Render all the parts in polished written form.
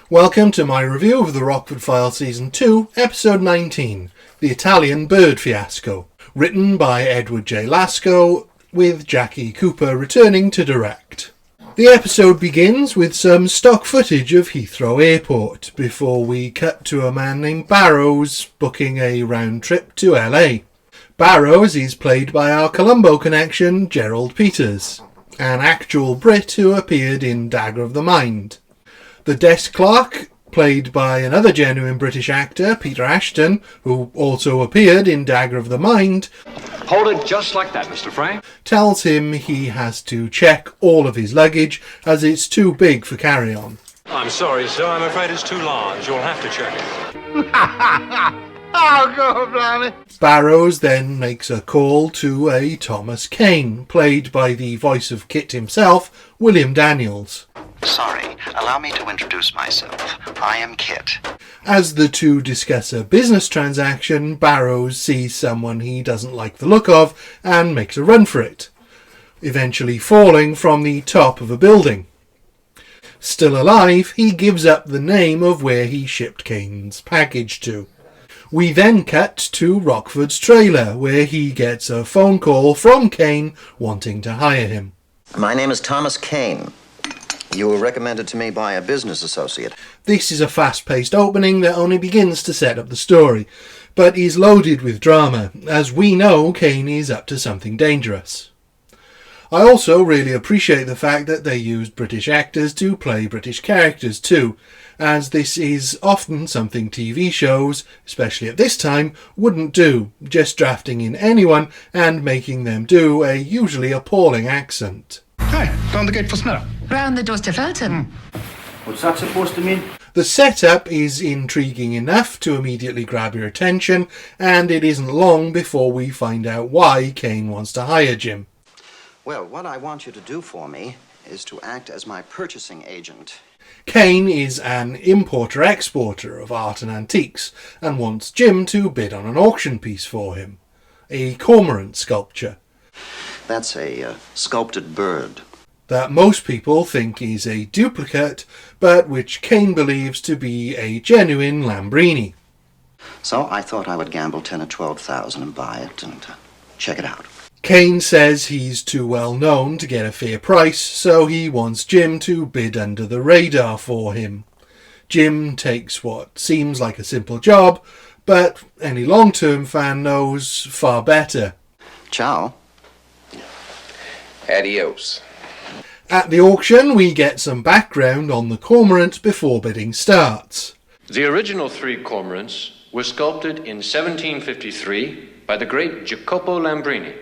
Welcome to my review of the Rockford Files Season 2, Episode 19, The Italian Bird Fiasco, written by Edward J. Lasco, with Jackie Cooper returning to direct. The episode begins with some stock footage of Heathrow Airport, before we cut to a man named Barrows booking a round trip to LA. Barrows is played by our Colombo connection, Gerald Peters, an actual Brit who appeared in Dagger of the Mind. The desk clerk, played by another genuine British actor, Peter Ashton, who also appeared in Dagger of the Mind, hold it just like that, Mr. Frank, tells him he has to check all of his luggage as it's too big for carry-on. I'm sorry, sir. I'm afraid it's too large. You'll have to check it. Oh, God, blimey. Barrows then makes a call to a Thomas Kane, played by the voice of Kit himself, William Daniels. Sorry, allow me to introduce myself. I am Kit. As the two discuss a business transaction, Barrows sees someone he doesn't like the look of and makes a run for it, eventually falling from the top of a building. Still alive, he gives up the name of where he shipped Kane's package to. We then cut to Rockford's trailer, where he gets a phone call from Kane wanting to hire him. My name is Thomas Kane. You were recommended to me by a business associate. This is a fast-paced opening that only begins to set up the story, but is loaded with drama, as we know Kane is up to something dangerous. I also really appreciate the fact that they used British actors to play British characters too, as this is often something TV shows, especially at this time, wouldn't do, just drafting in anyone and making them do a usually appalling accent. Hey, down the gate for Smeller. Round the doors to Felton. What's that supposed to mean? The setup is intriguing enough to immediately grab your attention, and it isn't long before we find out why Kane wants to hire Jim. Well, what I want you to do for me is to act as my purchasing agent. Kane is an importer-exporter of art and antiques, and wants Jim to bid on an auction piece for him. A cormorant sculpture. That's a sculpted bird. That most people think is a duplicate, but which Kane believes to be a genuine Lambrini. So I thought I would gamble 10 or 12,000 and buy it and check it out. Kane says he's too well known to get a fair price, so he wants Jim to bid under the radar for him. Jim takes what seems like a simple job, but any long-term fan knows far better. Ciao. Adios. At the auction, we get some background on the cormorant before bidding starts. The original three cormorants were sculpted in 1753 by the great Jacopo Lambrini.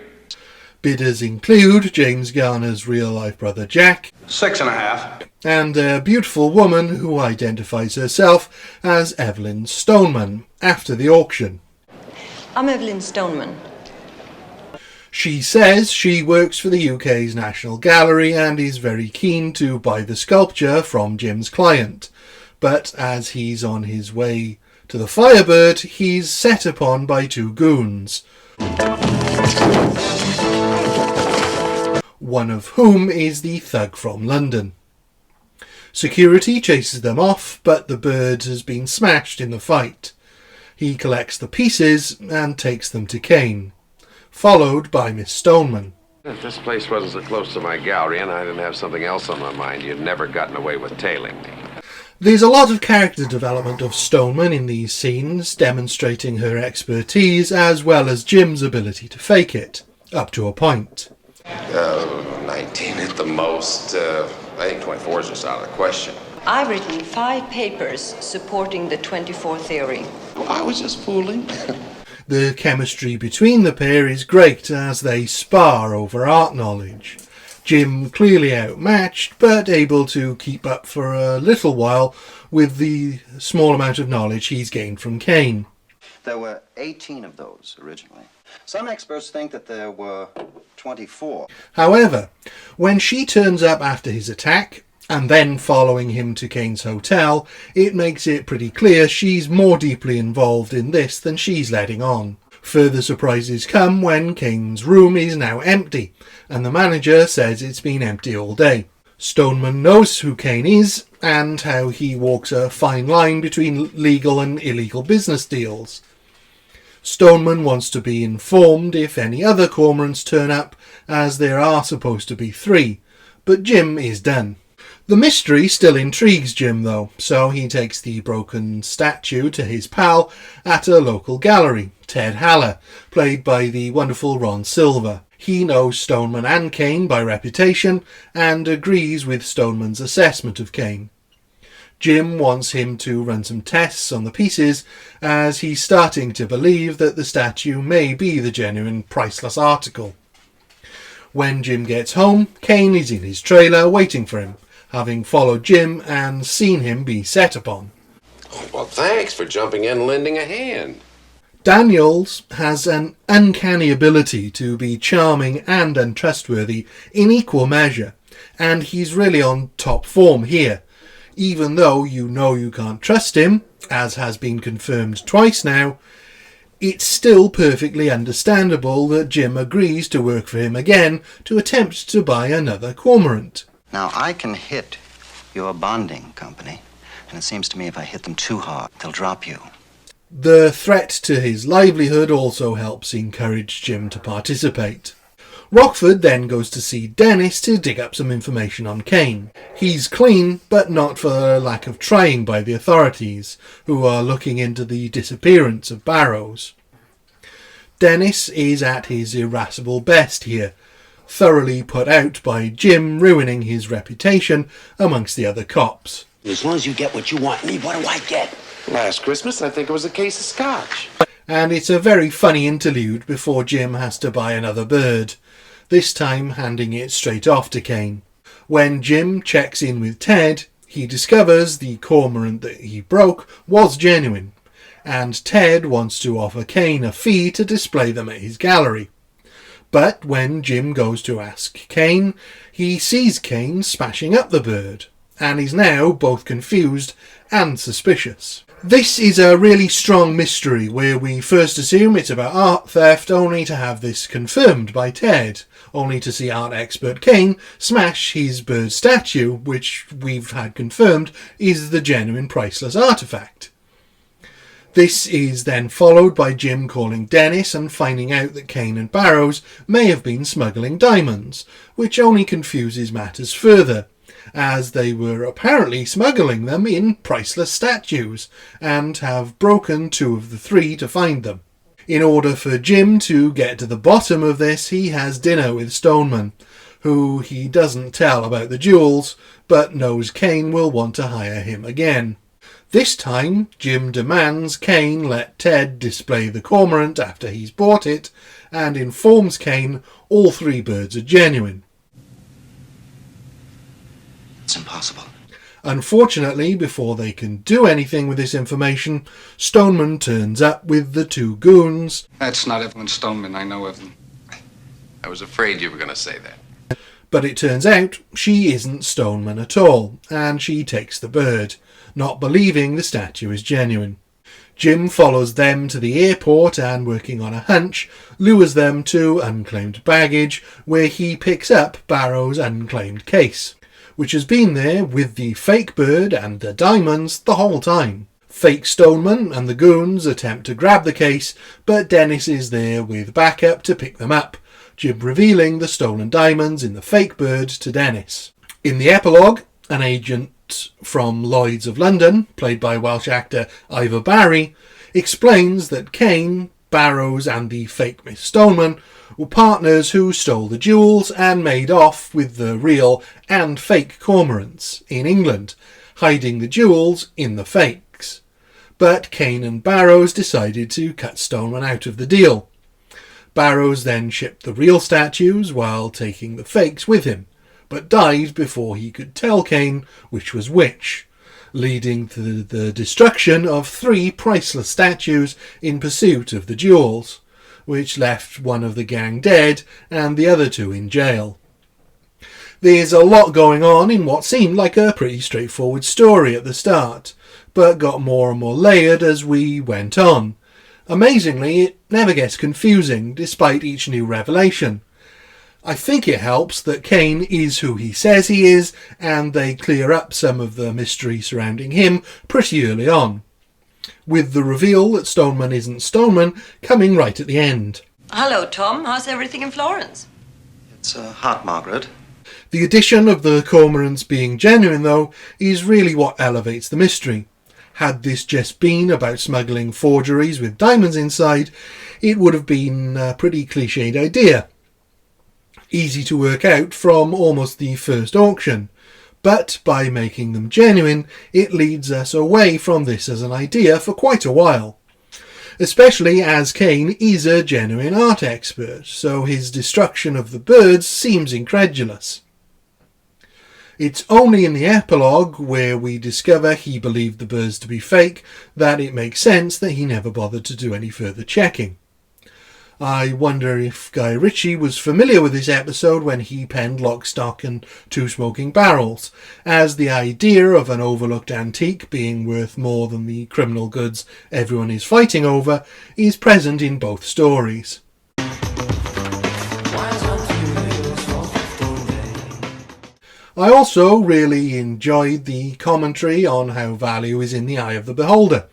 Bidders include James Garner's real-life brother Jack, 6.5. and a beautiful woman who identifies herself as Evelyn Stoneman after the auction. I'm Evelyn Stoneman. She says she works for the UK's National Gallery and is very keen to buy the sculpture from Jim's client, but as he's on his way to the Firebird, he's set upon by two goons, one of whom is the thug from London. Security chases them off, but the bird has been smashed in the fight. He collects the pieces and takes them to Kane, followed by Miss Stoneman. If this place wasn't so close to my gallery and I didn't have something else on my mind, you'd never gotten away with tailing me. There's a lot of character development of Stoneman in these scenes, demonstrating her expertise as well as Jim's ability to fake it, up to a point. 19 at the most. I think 24 is just out of the question. I've written 5 papers supporting the 24 theory. I was just fooling. The chemistry between the pair is great as they spar over art knowledge. Jim clearly outmatched, but able to keep up for a little while with the small amount of knowledge he's gained from Kane. There were 18 of those originally. Some experts think that there were 24. However, when she turns up after his attack, and then following him to Kane's hotel, it makes it pretty clear she's more deeply involved in this than she's letting on. Further surprises come when Kane's room is now empty, and the manager says it's been empty all day. Stoneman knows who Kane is and how he walks a fine line between legal and illegal business deals. Stoneman wants to be informed if any other cormorants turn up, as there are supposed to be 3, but Jim is done. The mystery still intrigues Jim though, so he takes the broken statue to his pal at a local gallery, Ted Haller, played by the wonderful Ron Silver. He knows Stoneman and Kane by reputation and agrees with Stoneman's assessment of Kane. Jim wants him to run some tests on the pieces, as he's starting to believe that the statue may be the genuine priceless article. When Jim gets home, Kane is in his trailer waiting for him, having followed Jim and seen him be set upon. Well, thanks for jumping in and lending a hand. Daniels has an uncanny ability to be charming and untrustworthy in equal measure, and he's really on top form here. Even though you know you can't trust him, as has been confirmed twice now, it's still perfectly understandable that Jim agrees to work for him again to attempt to buy another cormorant. Now, I can hit your bonding company, and it seems to me if I hit them too hard, they'll drop you. The threat to his livelihood also helps encourage Jim to participate. Rockford then goes to see Dennis to dig up some information on Kane. He's clean, but not for lack of trying by the authorities, who are looking into the disappearance of Barrows. Dennis is at his irascible best here, thoroughly put out by Jim ruining his reputation amongst the other cops. As long as you get what you want, me, what do I get? Last Christmas, I think it was a case of scotch. And it's a very funny interlude before Jim has to buy another bird, this time handing it straight off to Kane. When Jim checks in with Ted, he discovers the cormorant that he broke was genuine, and Ted wants to offer Kane a fee to display them at his gallery. But when Jim goes to ask Kane, he sees Kane smashing up the bird, and is now both confused and suspicious. This is a really strong mystery where we first assume it's about art theft, only to have this confirmed by Ted, only to see art expert Kane smash his bird statue, which we've had confirmed is the genuine priceless artefact. This is then followed by Jim calling Dennis and finding out that Kane and Barrows may have been smuggling diamonds, which only confuses matters further, as they were apparently smuggling them in priceless statues, and have broken 2 of the 3 to find them. In order for Jim to get to the bottom of this, he has dinner with Stoneman, who he doesn't tell about the jewels, but knows Kane will want to hire him again. This time, Jim demands Kane let Ted display the cormorant after he's bought it, and informs Kane all 3 birds are genuine. It's impossible. Unfortunately, before they can do anything with this information, Stoneman turns up with the 2 goons. That's not Evelyn Stoneman. I know Evelyn. I was afraid you were going to say that. But it turns out she isn't Stoneman at all, and she takes the bird, not believing the statue is genuine. Jim follows them to the airport and, working on a hunch, lures them to unclaimed baggage, where he picks up Barrow's unclaimed case, which has been there with the fake bird and the diamonds the whole time. Fake Stoneman and the goons attempt to grab the case, but Dennis is there with backup to pick them up, Jim revealing the stolen diamonds in the fake bird to Dennis. In the epilogue, an agent from Lloyd's of London, played by Welsh actor Ivor Barry, explains that Kane, Barrows and the fake Miss Stoneman were partners who stole the jewels and made off with the real and fake cormorants in England, hiding the jewels in the fakes. But Kane and Barrows decided to cut Stoneman out of the deal. Barrows then shipped the real statues while taking the fakes with him, but died before he could tell Kane which was which, leading to the destruction of 3 priceless statues in pursuit of the jewels, which left one of the gang dead and the other 2 in jail. There's a lot going on in what seemed like a pretty straightforward story at the start, but got more and more layered as we went on. Amazingly, it never gets confusing, despite each new revelation. I think it helps that Kane is who he says he is, and they clear up some of the mystery surrounding him pretty early on, with the reveal that Stoneman isn't Stoneman coming right at the end. Hello, Tom. How's everything in Florence? It's hot, Margaret. The addition of the cormorants being genuine, though, is really what elevates the mystery. Had this just been about smuggling forgeries with diamonds inside, it would have been a pretty cliched idea. Easy to work out from almost the first auction. But by making them genuine, it leads us away from this as an idea for quite a while. Especially as Kane is a genuine art expert, so his destruction of the birds seems incredulous. It's only in the epilogue, where we discover he believed the birds to be fake, that it makes sense that he never bothered to do any further checking. I wonder if Guy Ritchie was familiar with this episode when he penned Lock, Stock and Two Smoking Barrels, as the idea of an overlooked antique being worth more than the criminal goods everyone is fighting over is present in both stories. I also really enjoyed the commentary on how value is in the eye of the beholder,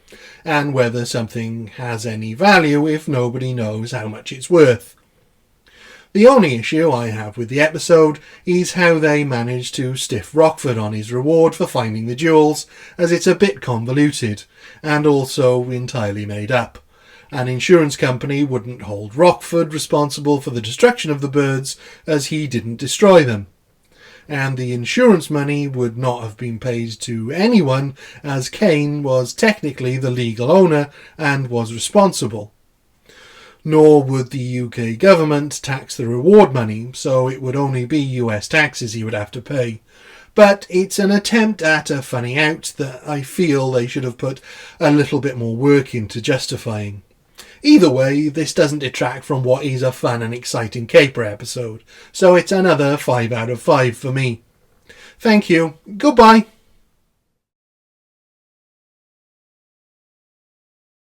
and whether something has any value if nobody knows how much it's worth. The only issue I have with the episode is how they managed to stiff Rockford on his reward for finding the jewels, as it's a bit convoluted, and also entirely made up. An insurance company wouldn't hold Rockford responsible for the destruction of the birds, as he didn't destroy them. And the insurance money would not have been paid to anyone, as Kane was technically the legal owner and was responsible. Nor would the UK government tax the reward money, so it would only be US taxes he would have to pay. But it's an attempt at a funny out that I feel they should have put a little bit more work into justifying. Either way, this doesn't detract from what is a fun and exciting caper episode, so it's another 5 out of 5 for me. Thank you. Goodbye.